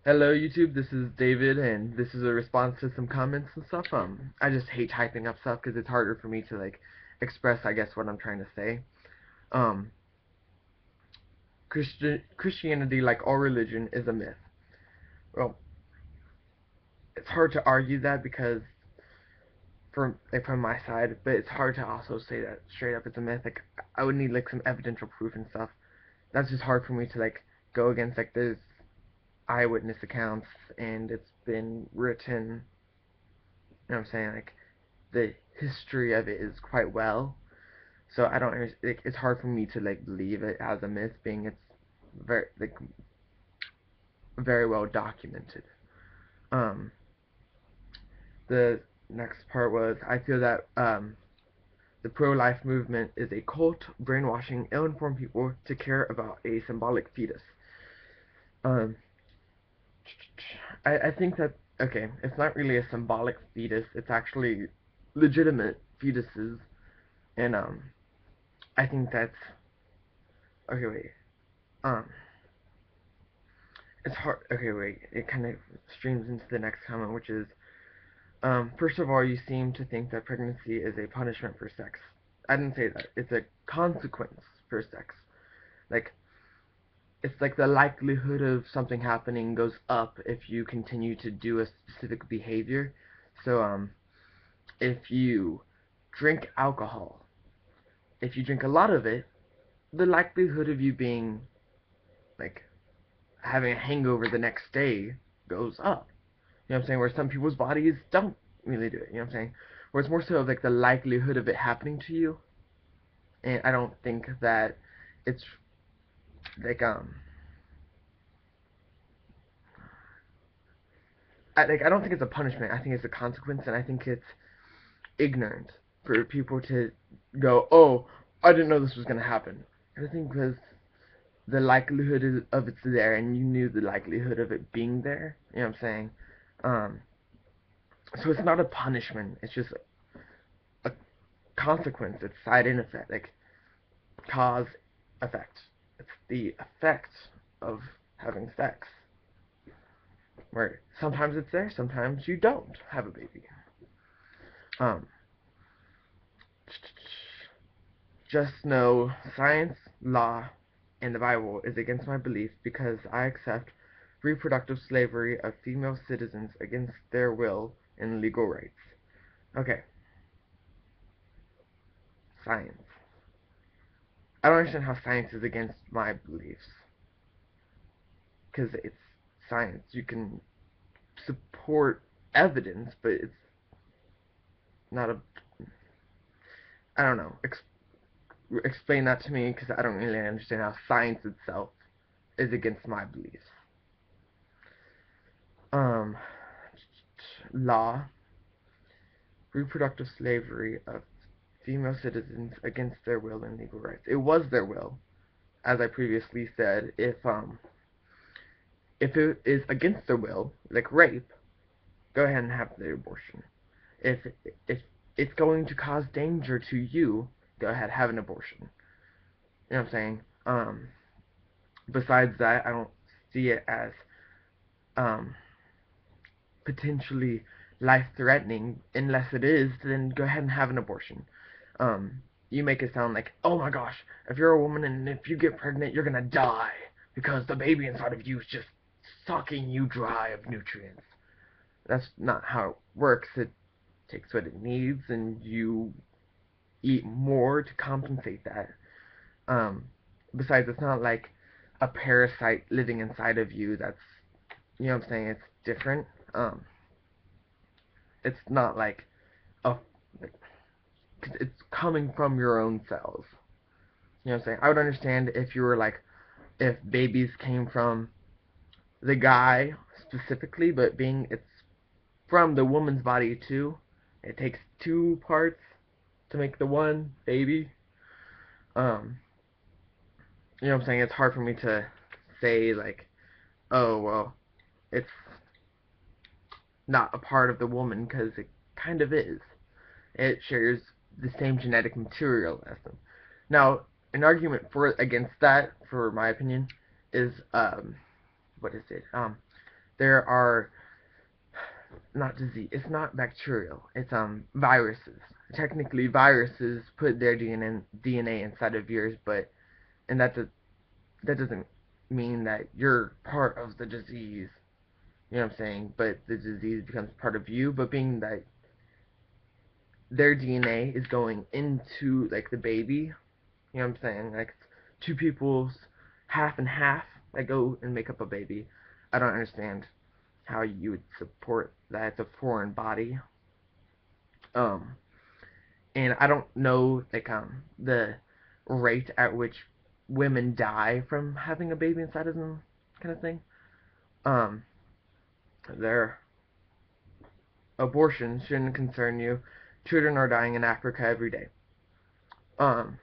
Hello YouTube, this is David, and this is a response to some comments and stuff. I just hate typing up stuff because it's harder for me to express, I guess, what I'm trying to say. Um, Christianity, like all religion, is a myth. Well, it's hard to argue that because from my side, but it's hard to also say that straight up it's a myth. Like I would need some evidential proof and stuff. That's just hard for me to go against. There's eyewitness accounts, and it's been written. You know what I'm saying? The history of it is quite well. So I don't. It's hard for me to believe it as a myth, being it's very well documented. Um, the next part was I feel that the pro-life movement is a cult brainwashing ill-informed people to care about a symbolic fetus. Um, I think that okay, it's not really a symbolic fetus. It's actually legitimate fetuses, and I think that's okay. Wait, um, it's hard. Okay, wait. It kind of streams into the next comment, which is, first of all, you seem to think that pregnancy is a punishment for sex. I didn't say that. It's a consequence for sex. Like, it's like the likelihood of something happening goes up if you continue to do a specific behavior. So, if you drink alcohol, if you drink a lot of it, the likelihood of you being, like, having a hangover the next day goes up. You know what I'm saying? Where some people's bodies don't really do it. You know what I'm saying? Where it's more so of the likelihood of it happening to you. And I don't think that it's like I don't think it's a punishment. I think it's a consequence, and I think it's ignorant for people to go, oh, I didn't know this was gonna happen. I think because the likelihood of it's there, and you knew the likelihood of it being there. You know what I'm saying? Um, so it's not a punishment. It's just a consequence. It's side and effect. Cause effect. It's the effect of having sex. Where sometimes it's there, sometimes you don't have a baby. Um, just know science, law, and the Bible is against my belief because I accept reproductive slavery of female citizens against their will and legal rights. Okay, science. I don't understand how science is against my beliefs because it's science. You can support evidence, but it's not a. I don't know. Explain that to me because I don't really understand how science itself is against my beliefs. Um, law, reproductive slavery of female citizens against their will and legal rights. It was their will, as I previously said. If it is against their will, like rape, go ahead and have the abortion. If if it's going to cause danger to you, go ahead have an abortion. You know what I'm saying? Besides that, I don't see it as um, potentially life threatening. Unless it is, then go ahead and have an abortion. You make it sound like, oh my gosh, if you're a woman and if you get pregnant, you're gonna die because the baby inside of you is just sucking you dry of nutrients. That's not how it works. It takes what it needs, and you eat more to compensate that. Um, Besides, it's not like a parasite living inside of you. That's, you know what I'm saying? It's different. It's not like a, it's coming from your own cells. You know what I'm saying? I would understand if you were if babies came from the guy specifically, but being it's from the woman's body too, it takes two parts to make the one baby. Um, you know what I'm saying? It's hard for me to say oh well, it's not a part of the woman because it kind of is. It shares the same genetic material as them. Now, an argument for against that, for my opinion, is what is it? there are not disease. It's not bacterial. It's viruses. Technically, viruses put their DNA inside of yours, but and that doesn't mean that you're part of the disease. You know what I'm saying? But the disease becomes part of you. But being that their DNA is going into like the baby, you know what I'm saying? Like two people's half and half that go and make up a baby. I don't understand how you would support that. It's a foreign body. Um, and I don't know like the rate at which women die from having a baby inside of them, kind of thing. Um, their abortion shouldn't concern you. Children are dying in Africa every day. Um,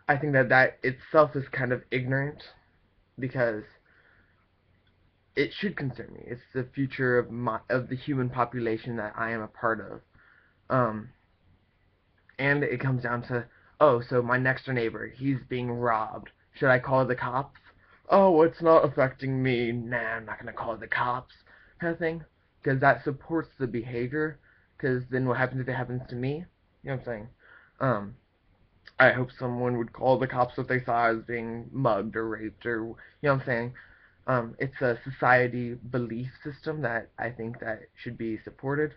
I think that itself is kind of ignorant because it should concern me. It's the future of the human population that I am a part of. Um, and it comes down to, oh, so my next door neighbor, he's being robbed. Should I call the cops? Oh, it's not affecting me. Nah, I'm not gonna call the cops, kind of thing, because that supports the behavior. Because then what happens if it happens to me? You know what I'm saying? Um, I hope someone would call the cops if they saw I was being mugged or raped or you know what I'm saying. It's a society belief system that I think that should be supported.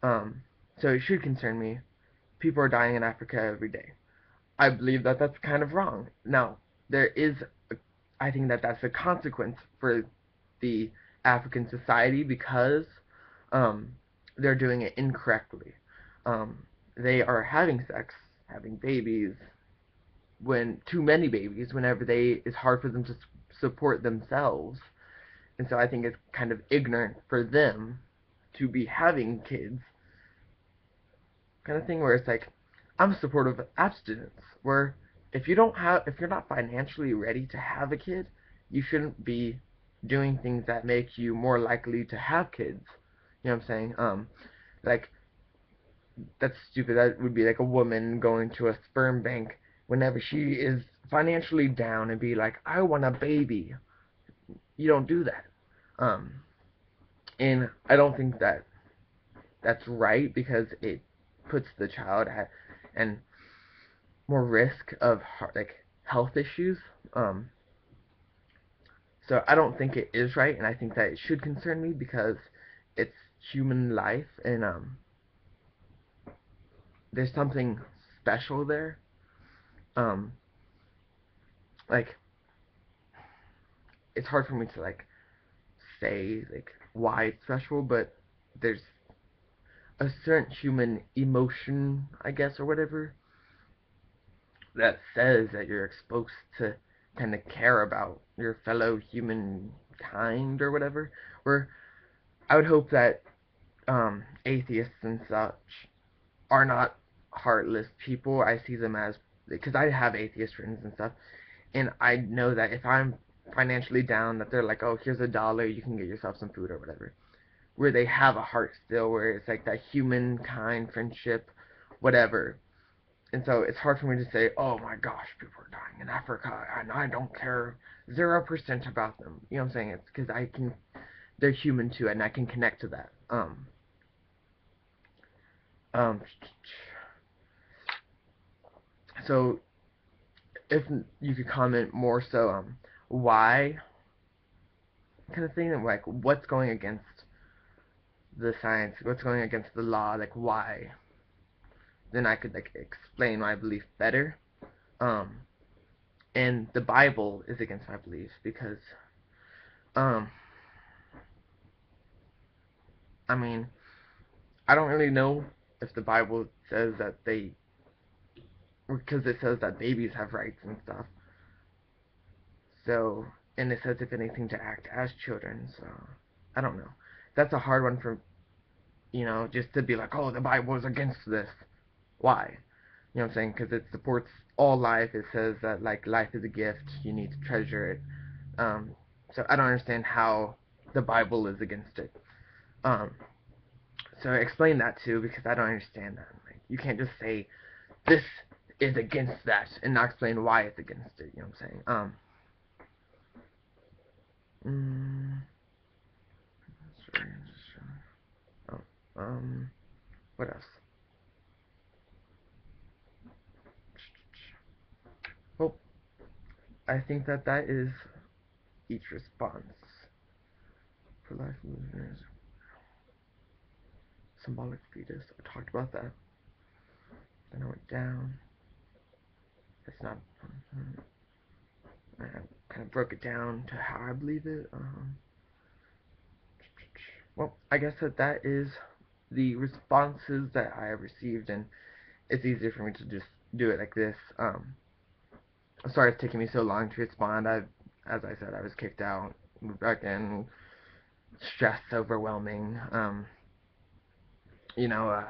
Um, so it should concern me. People are dying in Africa every day. I believe that that's kind of wrong. Now, there is, I think that that's a consequence for the African society because um, they're doing it incorrectly. Um, they are having sex, having babies, when too many babies, whenever it's hard for them to support themselves. And so I think it's kind of ignorant for them to be having kids, kind of thing where it's like I'm supportive of abstinence, where if you're not financially ready to have a kid, you shouldn't be doing things that make you more likely to have kids. You know what I'm saying? Like that's stupid. That would be like a woman going to a sperm bank whenever she is financially down and be like, I want a baby. You don't do that. Um, and I don't think that that's right because it puts the child at and more risk of like health issues. Um, so I don't think it is right, and I think that it should concern me because it's human life, and there's something special there. Um, like it's hard for me to like say like why it's special, but there's a certain human emotion, I guess, or whatever, that says that you're supposed to kind of care about your fellow humankind or whatever. Where I would hope that atheists and such are not heartless people. I see them as because I have atheist friends and stuff, and I know that if I'm financially down, that they're like, oh, here's $1, you can get yourself some food or whatever. Where they have a heart still, where it's like that humankind friendship, whatever. And so it's hard for me to say, oh my gosh, people are dying in Africa, and I don't care 0% about them. You know what I'm saying? It's because they're human too, and I can connect to that. Um, so if you could comment more so, why kind of thing, like what's going against the science, what's going against the law, like why, then I could like explain my belief better. Um, and the Bible is against my beliefs because, um, I mean, I don't really know if the Bible says that because it says that babies have rights and stuff. So, and it says if anything to act as children. So, I don't know. That's a hard one for just to be like, oh, the Bible is against this. Why? You know what I'm saying? Because it supports all life. It says that like life is a gift. You need to treasure it. So I don't understand how the Bible is against it. Um, so explain that too, because I don't understand that. Like, you can't just say this is against that and not explain why it's against it. You know what I'm saying? What else? Well, I think that is each response. For life, symbolic fetus. I talked about that. Then I went down. It's not. I kind of broke it down to how I believe it. Well, I guess that is the responses that I have received, and it's easier for me to just do it like this. I'm sorry it's taking me so long to respond. As I said, I was kicked out, moved back in, stress, overwhelming, you know,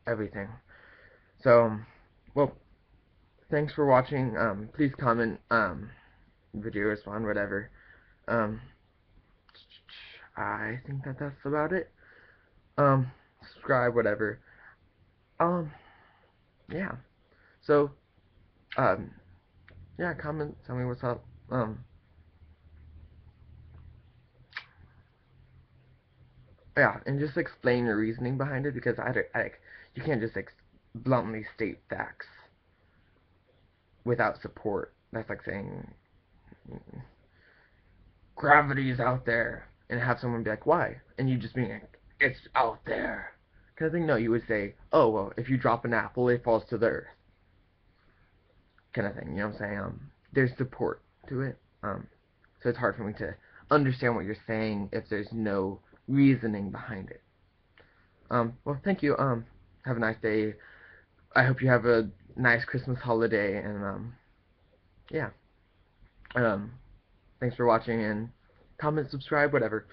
everything. So, well, thanks for watching. Please comment, video respond, whatever. Um, I think that's about it. Subscribe, whatever. Um, yeah. So, um, yeah, comment, tell me what's up. Yeah, and just explain your reasoning behind it, because you can't just bluntly state facts without support. That's like saying gravity's out there, and have someone be like, why? And you just being like, it's out there. Kind of thing. No, you would say, oh well, if you drop an apple, it falls to the earth. Kind of thing. You know what I'm saying? There's support to it. So it's hard for me to understand what you're saying if there's no reasoning behind it. Well, thank you. Have a nice day. I hope you have a nice Christmas holiday, and yeah. Um, thanks for watching, and comment, subscribe, whatever.